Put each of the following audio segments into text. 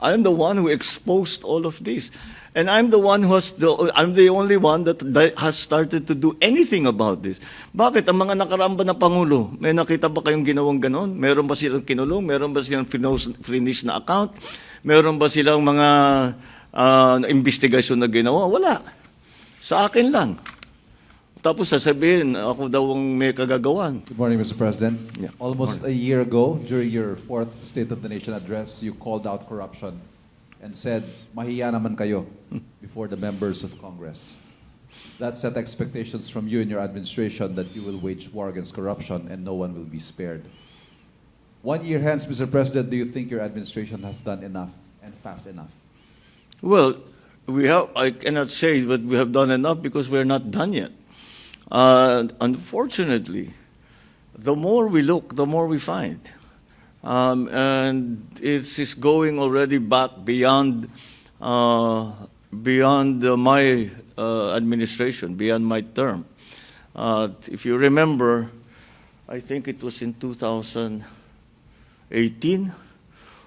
I'm the one who exposed all of this. And I'm the one I'm the only one that has started to do anything about this. Bakit? Ang mga nakaramba na Pangulo, may nakita ba kayong ginawang ganon? Meron ba silang kinulong? Meron ba silang finish na account? Meron ba silang mga investigasyon na ginawa? Wala. Sa akin lang. Tapos sasabihin, ako daw ang may kagagawan. Good morning, Mr. President. Yeah. Almost a year ago, during your fourth State of the Nation address, you called out corruption and said, mahiya naman kayo before the members of Congress. That set expectations from you and your administration that you will wage war against corruption and no one will be spared. 1 year hence, Mr. President, do you think your administration has done enough and fast enough? Well, I cannot say that we have done enough because we're not done yet. Unfortunately, the more we look, the more we find. And it's going already back beyond my administration, beyond my term. If you remember, I think it was in 2018,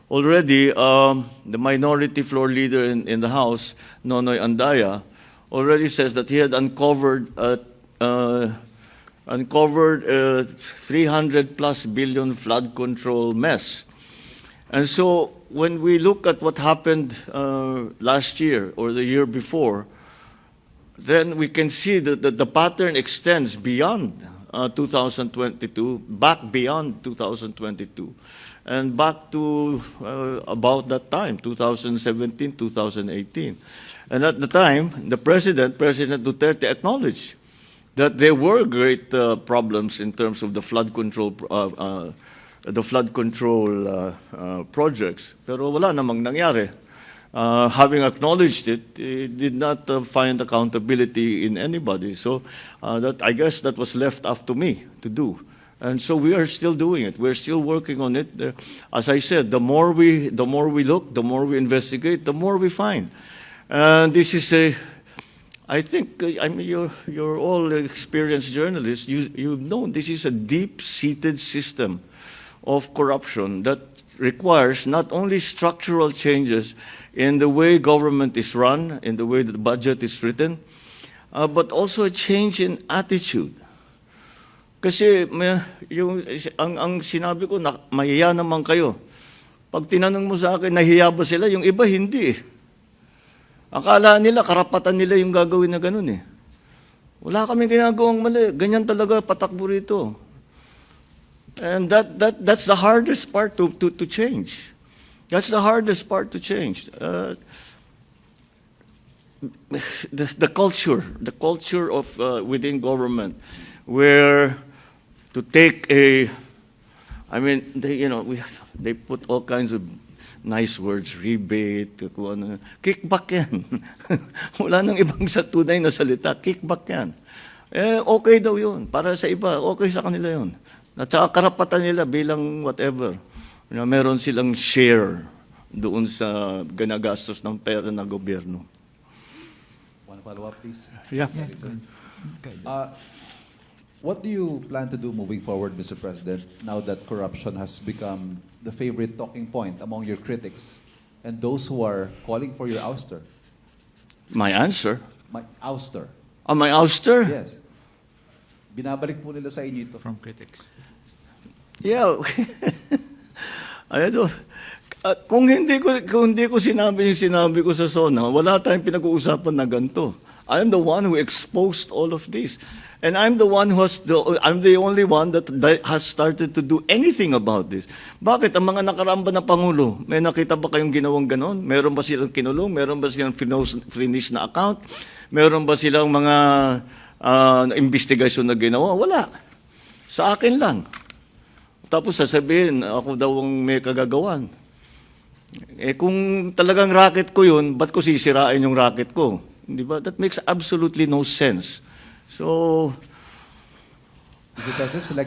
already the minority floor leader in the House, Nonoy Andaya, already says that he had uncovered 300 plus billion flood control mess. And so when we look at what happened last year or the year before, then we can see that the pattern extends beyond 2022, back beyond 2022, and back to about that time, 2017, 2018. And at the time, President Duterte, acknowledged that there were great problems in terms of the flood control projects, pero wala namang nangyari. Having acknowledged it, he did not find accountability in anybody. So I guess that was left up to me to do. And so we are still doing it. We're still working on it. As I said, the more we look, the more we investigate, the more we find. And this is I think, I mean, you're all experienced journalists. You know this is a deep-seated system of corruption that requires not only structural changes in the way government is run, in the way that the budget is written, but also a change in attitude. Kasi ang sinabi ko, mahiya naman kayo. Pag tinanong mo sa akin, nahiya ba sila? Yung iba, hindi. Akala nila, karapatan nila yung gagawin na ganun eh. Wala kaming ginagawang mali. Ganyan talaga patakbo rito. And that's the hardest part to change. That's the hardest part to change. The culture of within government, where to take they put all kinds of nice words, rebate, kickback yan. Wala nang ibang sa tunay na salita, kickback yan. Okay daw yun, para sa iba, okay sa kanila yun. At saka karapatan nila bilang whatever. Meron silang share doon sa ganagastos ng pera ng gobyerno. One follow-up, please. Yeah. What do you plan to do moving forward, Mr. President, now that corruption has become the favorite talking point among your critics and those who are calling for your ouster? My answer? My ouster. My ouster? Yes. Binabalik po nila sa inyo ito. From critics. Yeah. Kung hindi ko sinabi yung sinabi ko sa SONA, wala tayong pinag-uusapan na ganito. I'm the one who exposed all of this. And I'm the only one that has started to do anything about this. Bakit? Ang mga nakaramba na Pangulo, may nakita ba kayong ginawang ganon? Meron ba silang kinulong? Meron ba silang finish na account? Meron ba silang mga investigasyon na ginawa? Wala. Sa akin lang. Tapos sasabihin, ako daw ang may kagagawan. Kung talagang racket ko yun, ba't ko sisirain yung racket ko? Di ba? That makes absolutely no sense. So, Mr. President,